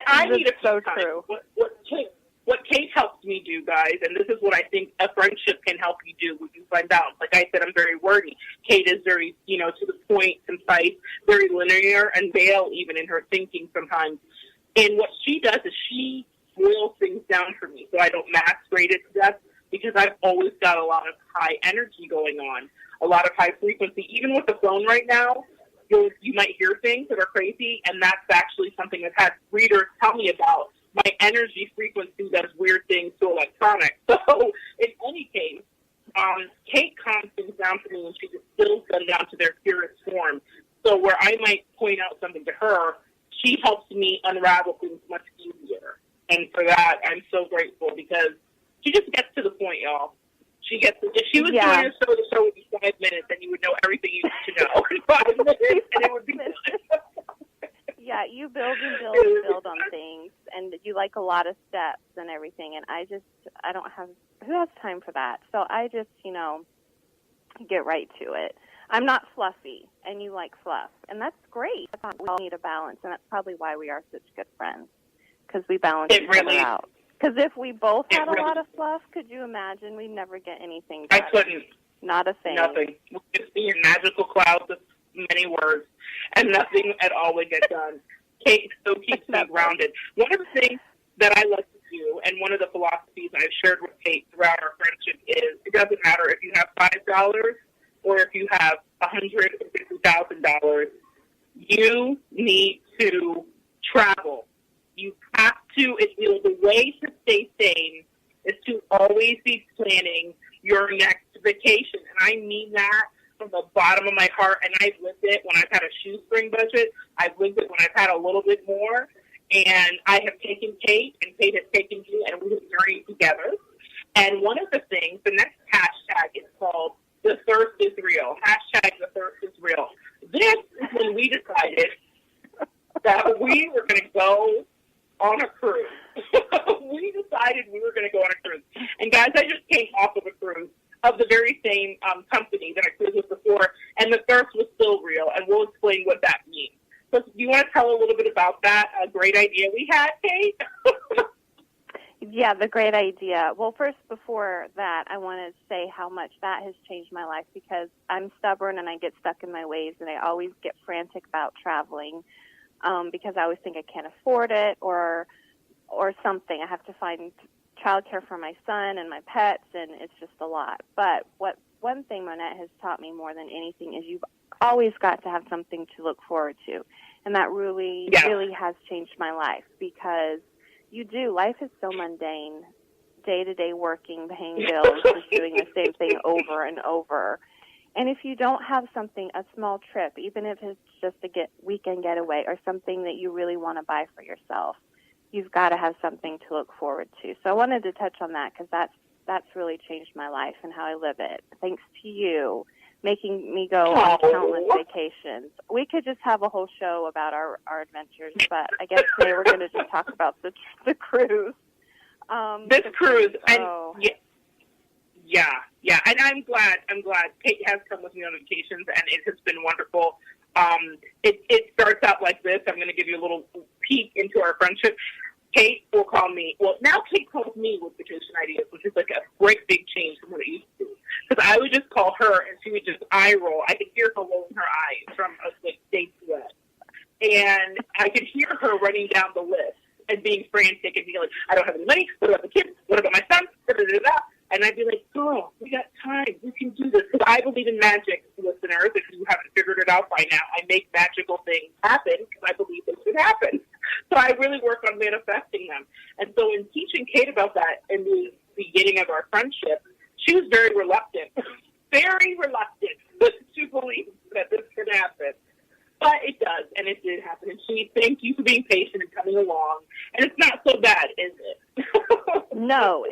I need a so true. What Kate helps me do, guys, and this is what I think a friendship can help you do when you find out. Like I said, I'm very wordy. Kate is very, to the point, concise, very linear, and veiled even in her thinking sometimes. And what she does is she boils things down for me so I don't masquerade it to death, because I've always got a lot of high energy going on, a lot of high frequency. Even with the phone right now, you might hear things that are crazy, and that's actually something I've had readers tell me about. My energy frequency does weird things to electronics. So, in any case, Kate calms things down for me, and she distills them down to their purest form. So where I might point out something to her, she helps me unravel things much easier. And for that, I'm so grateful, because she just gets to the point, y'all. She gets to, if she was doing a show, the show would be 5 minutes, and you would know everything you need to know in 5 minutes, and it would be done. Yeah, you build and build and build on things, and you like a lot of steps and everything, and I don't have, who has time for that? So I just, get right to it. I'm not fluffy, and you like fluff, and that's great. We all need a balance, and that's probably why we are such good friends, because we balance each other out. Because if we both had a lot of fluff, could you imagine? We'd never get anything done. I couldn't. Not a thing. Nothing. We'd just be in magical clouds of many words, and nothing at all would get done. Kate still keeps me grounded. One of the things that I like to do, and one of the philosophies I've shared with Kate throughout our friendship is, it doesn't matter if you have $5 or if you have $150,000, you need to travel. You have to, the way to stay sane is to always be planning your next vacation. And I mean that from the bottom of my heart, and I've lived it when I've had a shoestring budget. I've lived it when I've had a little bit more. And I have taken Kate, and Kate has taken me, and we have journeyed together. And one of the things, the next hashtag is called The Thirst is Real. Hashtag The Thirst is Real. This is when we decided that we were going to go on a cruise. We decided we were going to go on a cruise. And guys, I just came off of a cruise of the very same company that I cruised with before, and the thirst was still real, and we'll explain what that means. So do you want to tell a little bit about that great idea we had, Kate? Yeah, the great idea. Well, first, before that, I want to say how much that has changed my life, because I'm stubborn and I get stuck in my ways, and I always get frantic about traveling because I always think I can't afford it or something. I have to find childcare for my son and my pets, and it's just a lot. But one thing Monette has taught me more than anything is you've always got to have something to look forward to, and that really has changed my life, because you do. Life is so mundane, day-to-day working, paying bills, just doing the same thing over and over. And if you don't have something, a small trip, even if it's just a weekend getaway or something that you really want to buy for yourself, you've got to have something to look forward to. So I wanted to touch on that, because that's really changed my life and how I live it. Thanks to you, making me go on countless vacations. We could just have a whole show about our adventures, but I guess today we're going to just talk about the cruise. This cruise, and yeah, and I'm glad Kate has come with me on vacations, and it has been wonderful. It starts out like this. I'm going to give you a little peek into our friendship. Kate will call me. Well, now Kate calls me with vacation ideas, which is like a great big change from what it used to be. Because I would just call her, and she would just eye roll. I could hear her rolling her eyes from like day to day. And I could hear her running down the list and being frantic and being like, I don't have any money. What about the kids? What about my son? Da-da-da-da. And I'd be like, girl, we got time. We can do this. Because I believe in magic, listeners. If you haven't figured it out by now, I make magical things happen because I believe they should happen. So I really work on manifesting them. And so in teaching Kate about that in the beginning of our friendship, she was very reluctant to believe that this could happen. But it does, and it did happen. And she, thank you for being patient and coming along. And it's not so bad, is it? No,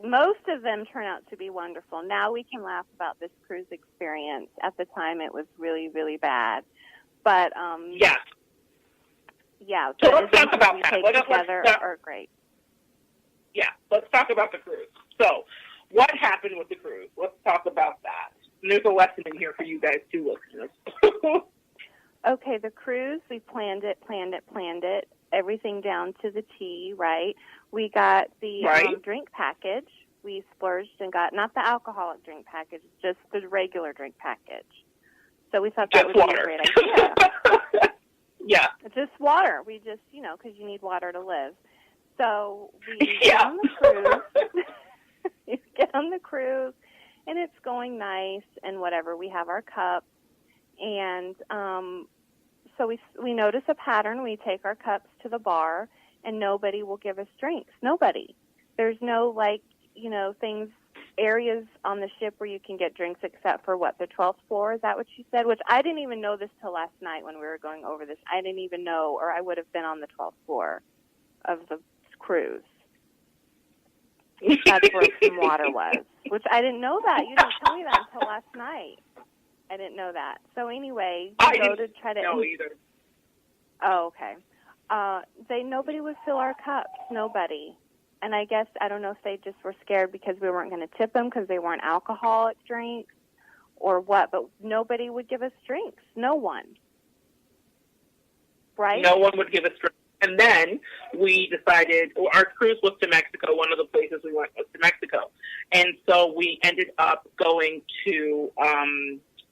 most of them turn out to be wonderful. Now we can laugh about this cruise experience. At the time, it was really, really bad. But yeah. So let's talk about that. Together are great. Yeah, let's talk about the cruise. So, what happened with the cruise? Let's talk about that. And there's a lesson in here for you guys too, listeners. Okay, the cruise, we planned it. everything down to the T, right? We got the drink package. We splurged and got not the alcoholic drink package, just the regular drink package. So we thought that would be a great idea. Yeah. Just water. We just, because you need water to live. So we get on the cruise. We get on the cruise, and it's going nice and whatever. We have our cups, and so we notice a pattern. We take our cups to the bar, and nobody will give us drinks. Nobody. There's no, things, areas on the ship where you can get drinks except for, the 12th floor? Is that what you said? Which I didn't even know this till last night when we were going over this. I didn't even know, or I would have been on the 12th floor of the cruise. That's where some water was, which I didn't know that. You didn't tell me that until last night. I didn't know that. So anyway, we go to try to... know either. Oh, okay. Nobody would fill our cups. Nobody. And I guess, I don't know if they just were scared because we weren't going to tip them because they weren't alcoholic drinks or what, but nobody would give us drinks. No one. Right? No one would give us drinks. And then we decided, our cruise was to Mexico. One of the places we went was to Mexico. And so we ended up going to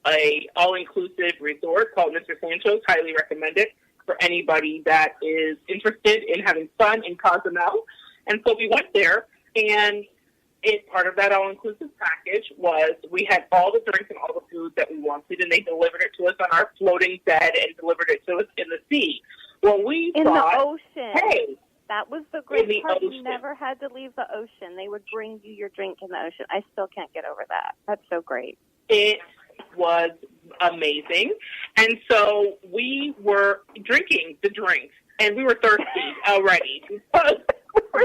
a all-inclusive resort called Mr. Sancho's. Highly recommend it for anybody that is interested in having fun in Cozumel. And so we went there, and part of that all-inclusive package was we had all the drinks and all the food that we wanted, and they delivered it to us on our floating bed and delivered it to us in the sea. Well, we thought, the ocean. Hey, that was the great part. You never had to leave the ocean. They would bring you your drink in the ocean. I still can't get over that. That's so great. It was amazing. And so we were drinking the drinks, and we were thirsty already because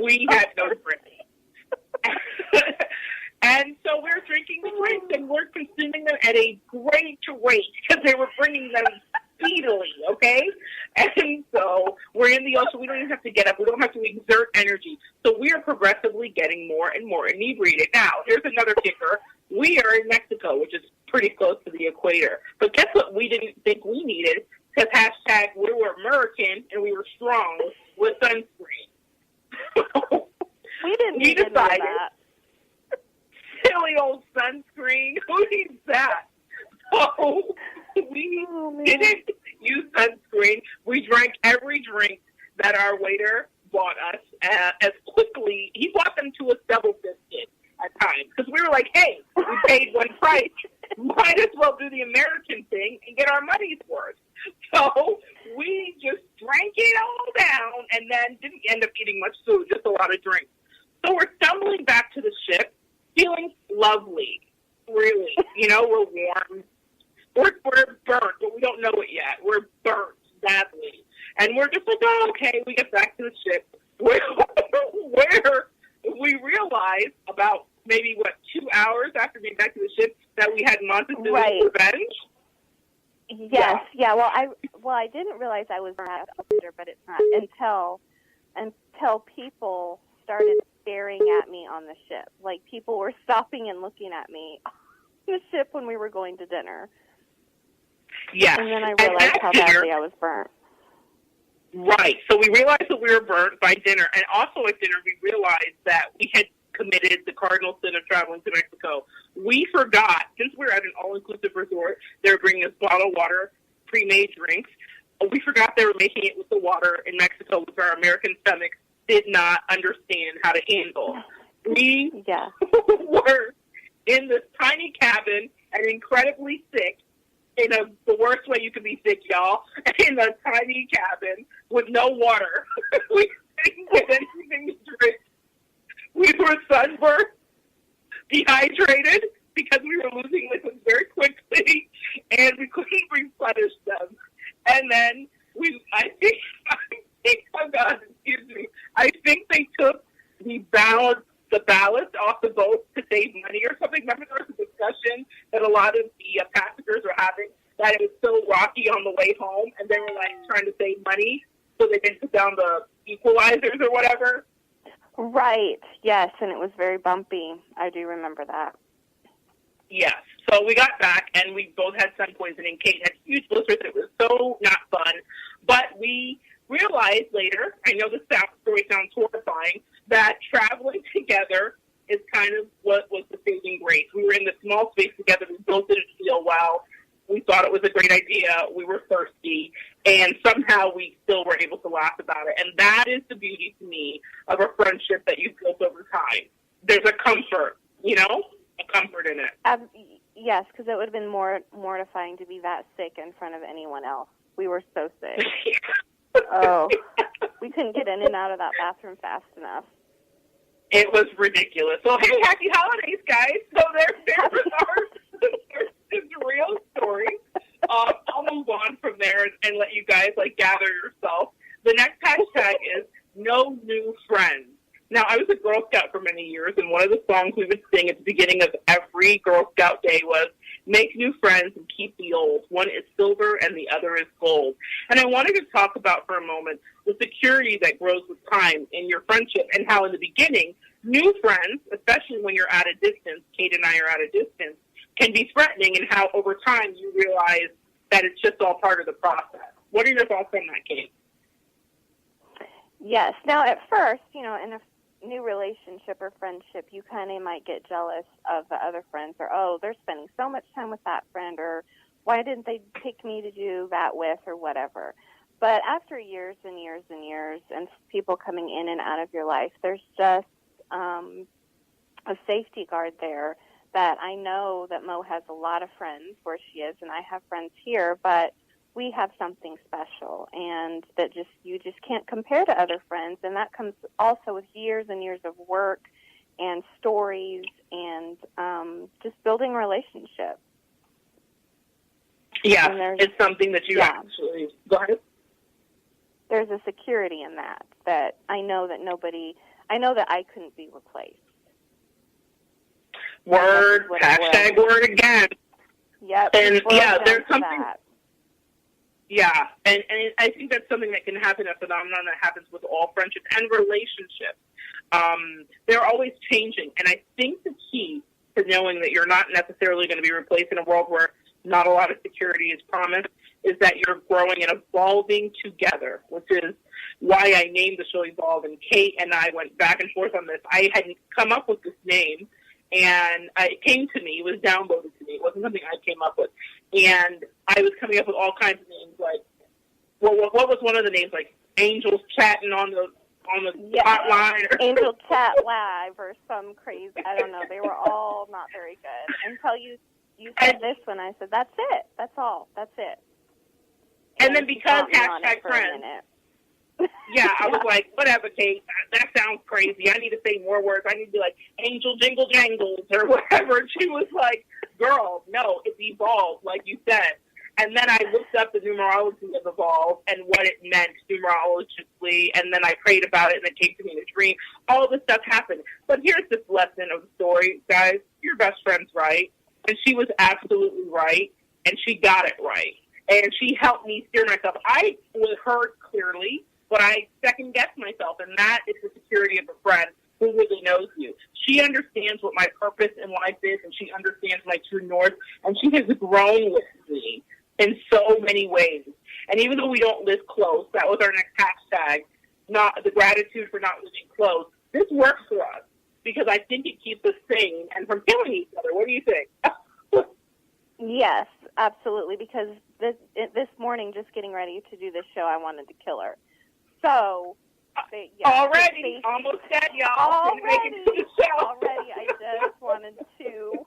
we had no drinks. And so we're drinking the drinks, and we're consuming them at a great rate because they were bringing them speedily, okay? And so we're in the ocean. We don't even have to get up. We don't have to exert energy. So we are progressively getting more and more inebriated. Now, here's another kicker. We are in Mexico, which is pretty close to the equator. But guess what we didn't think we needed? Because hashtag we were American and we were strong with sunscreen. We didn't need that. Silly old sunscreen. Who needs that? So we didn't use sunscreen. We drank every drink that our waiter bought us as quickly. He bought them to us double biscuit at times because we were like, hey, we paid one price. Might as well do the American thing and get our money's worth. So we just drank it all down and then didn't end up eating much food, just a lot of drinks. So we're stumbling back to the ship, feeling lovely, really. We're warm. We're burnt, but we don't know it yet. We're burnt badly. And we're just like, oh, okay, we get back to the ship. Where we realize about maybe, 2 hours after being back to the ship that we had Montezuma's revenge? Yes, yeah. Well, I didn't realize I was burnt under, but it's not until people started staring at me on the ship. Like, people were stopping and looking at me on the ship when we were going to dinner. Yes. And then I realized how badly I was burnt. Right. So we realized that we were burnt by dinner. And also at dinner, we realized that we had committed the cardinal sin of traveling to Mexico. We forgot, since we're at an all-inclusive resort, they were bringing us bottled water, pre-made drinks. We forgot they were making it with the water in Mexico, which our American stomachs did not understand how to handle. We were in this tiny cabin and incredibly sick, in the worst way you could be sick, y'all, in a tiny cabin with no water. We didn't get anything to drink. We were sunburned, dehydrated, because we were losing liquids very quickly, and we couldn't replenish them. And then I think they took the ballast off the boat to save money or something. Remember there was a discussion that a lot of the passengers were having that it was so rocky on the way home, and they were trying to save money, so they didn't put down the equalizers or whatever. Right, yes, and it was very bumpy. I do remember that. Yes. So we got back, and we both had sun poisoning. Kate had huge blisters. It was so not fun. But we realized later, I know the story sounds horrifying, that traveling together is kind of what was the saving grace. We were in this small space together. We both didn't feel well. We thought it was a great idea. We were thirsty. And somehow we still were able to laugh about it. And that is the beauty to me of a friendship that you've built over time. There's a comfort, you know, a comfort in it. Yes, because it would have been more mortifying to be that sick in front of anyone else. We were so sick. Oh, we couldn't get in and out of that bathroom fast enough. It was ridiculous. So, hey, happy holidays, guys. So there's our real story. I'll move on from there and let you guys, gather yourself. The next hashtag is no new friends. Now, I was a Girl Scout for many years, and one of the songs we would sing at the beginning of every Girl Scout day was, make new friends and keep the old. One is silver and the other is gold. And I wanted to talk about for a moment the security that grows with time in your friendship and how in the beginning, new friends, especially when you're at a distance, Kate and I are at a distance, can be threatening, and how over time you realize that it's just all part of the process. What are your thoughts on that, Kate? Yes. Now, at first, in a new relationship or friendship, you kind of might get jealous of the other friends, or, oh, they're spending so much time with that friend, or why didn't they pick me to do that with, or whatever. But after years and years and years and people coming in and out of your life, there's just a safety guard there that I know that Mo has a lot of friends where she is, and I have friends here, but we have something special, and that you just can't compare to other friends, and that comes also with years and years of work and stories and just building relationships. Yeah, it's something that you actually... Go ahead. There's a security in that I know that I couldn't be replaced. Word, hashtag word again. Yep. And there's something... That. Yeah, and I think that's something that can happen, a phenomenon that happens with all friendships and relationships. They're always changing, and I think the key to knowing that you're not necessarily going to be replaced in a world where not a lot of security is promised is that you're growing and evolving together, which is why I named the show Evolve, and Kate and I went back and forth on this. I hadn't come up with this name, and it came to me. It was downloaded to me. It wasn't something I came up with. And I was coming up with all kinds of names, what was one of the names, Angels Chatting on the hotline? Angel Chat Live or some crazy, I don't know. They were all not very good. Until you said this one, I said, that's it. That's all. That's it. And then because hashtag friends. Yeah, I was like, whatever, Kate, that sounds crazy. I need to say more words. I need to be like Angel Jingle Jangles or whatever. And she was like, girl, no, it's Evolved, like you said. And then I looked up the numerology of Evolve and what it meant numerologically, and then I prayed about it, and it came to me in a dream. All this stuff happened. But here's this lesson of the story, guys. Your best friend's right, and she was absolutely right, and she got it right. And she helped me steer myself. I was heard clearly, but I second-guessed myself, and that is the security of a friend who really knows you. She understands what my purpose in life is, and she understands my true north, and she has grown with me in so many ways. And even though we don't live close, that was our next hashtag, not the gratitude for not living close. This works for us because I think it keeps us sane and from killing each other. What do you think? Yes, absolutely, because this morning, just getting ready to do this show, I wanted to kill her. So, already, almost dead, y'all. Already, I just wanted to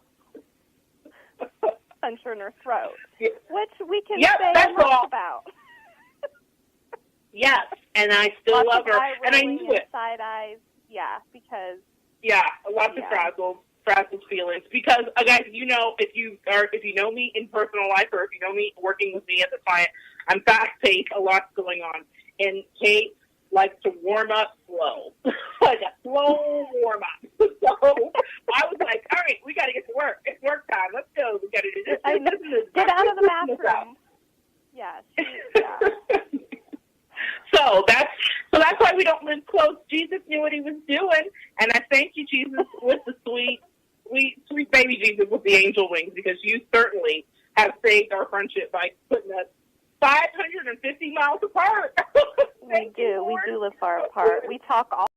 punch her in her throat, which we can say much about. Yes, and I still love her, and I knew it. Side eyes, because lots of frazzled feelings. Because guys, if you know me in personal life, or if you know me working with me as a client, I'm fast paced, a lot's going on. And Kate likes to warm up slow, like a slow warm up. So I was like, all right, we got to get to work. It's work time. Let's go. We got to do this. Get out of the bathroom. Yeah. So that's why we don't live close. Jesus knew what he was doing, and I thank you, Jesus, with the sweet baby Jesus with the angel wings, because you certainly have saved our friendship by putting us 550 miles apart. We do. We do live far apart. We talk all